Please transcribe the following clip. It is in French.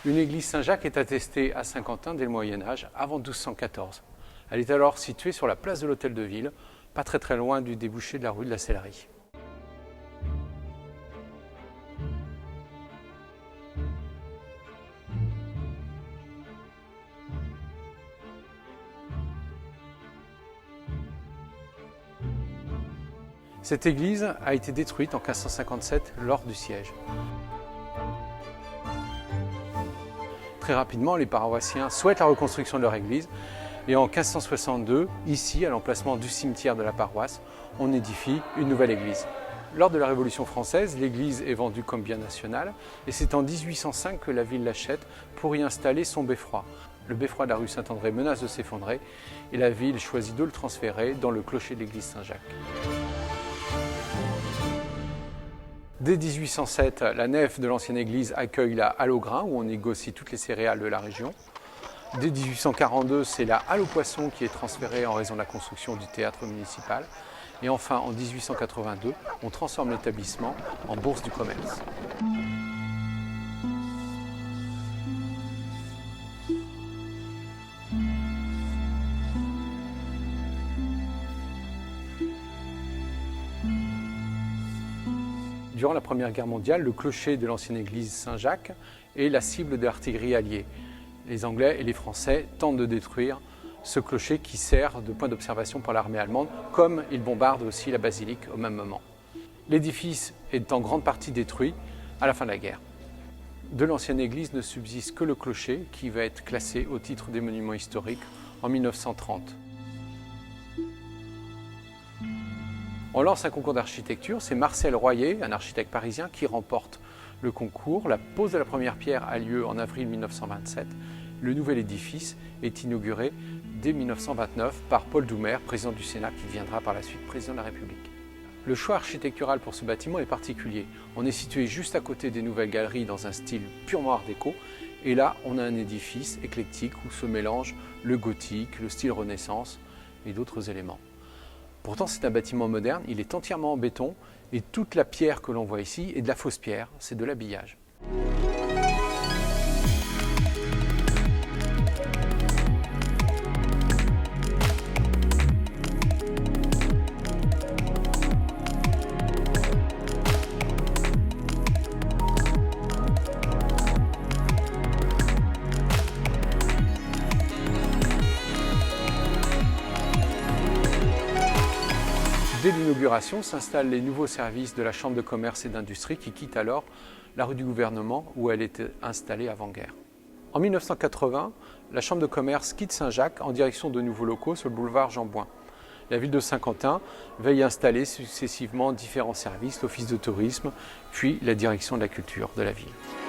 Une église Saint-Jacques est attestée à Saint-Quentin dès le Moyen-Âge, avant 1214. Elle est alors située sur la place de l'Hôtel de Ville, pas très loin du débouché de la rue de la Sellerie. Cette église a été détruite en 1557 lors du siège. Très rapidement, les paroissiens souhaitent la reconstruction de leur église et en 1562, ici, à l'emplacement du cimetière de la paroisse, on édifie une nouvelle église. Lors de la Révolution française, l'église est vendue comme bien national et c'est en 1805 que la ville l'achète pour y installer son beffroi. Le beffroi de la rue Saint-André menace de s'effondrer et la ville choisit de le transférer dans le clocher de l'église Saint-Jacques. Dès 1807, la nef de l'ancienne église accueille la halle au grain où on négocie toutes les céréales de la région. Dès 1842, c'est la halle aux poissons qui est transférée en raison de la construction du théâtre municipal. Et enfin, en 1882, on transforme l'établissement en bourse du commerce. Durant la Première Guerre mondiale, le clocher de l'ancienne église Saint-Jacques est la cible de l'artillerie alliée. Les Anglais et les Français tentent de détruire ce clocher qui sert de point d'observation pour l'armée allemande, comme ils bombardent aussi la basilique au même moment. L'édifice est en grande partie détruit à la fin de la guerre. De l'ancienne église ne subsiste que le clocher qui va être classé au titre des monuments historiques en 1930. On lance un concours d'architecture, c'est Marcel Royer, un architecte parisien, qui remporte le concours. La pose de la première pierre a lieu en avril 1927. Le nouvel édifice est inauguré dès 1929 par Paul Doumer, président du Sénat, qui deviendra par la suite président de la République. Le choix architectural pour ce bâtiment est particulier. On est situé juste à côté des nouvelles galeries dans un style purement art déco. Et là, on a un édifice éclectique où se mélangent le gothique, le style Renaissance et d'autres éléments. Pourtant, c'est un bâtiment moderne, il est entièrement en béton et toute la pierre que l'on voit ici est de la fausse pierre, c'est de l'habillage. Dès l'inauguration s'installent les nouveaux services de la Chambre de commerce et d'industrie qui quittent alors la rue du Gouvernement où elle était installée avant-guerre. En 1980, la Chambre de commerce quitte Saint-Jacques en direction de nouveaux locaux sur le boulevard Jean-Bouin. La ville de Saint-Quentin va y installer successivement différents services, l'office de tourisme, puis la direction de la culture de la ville.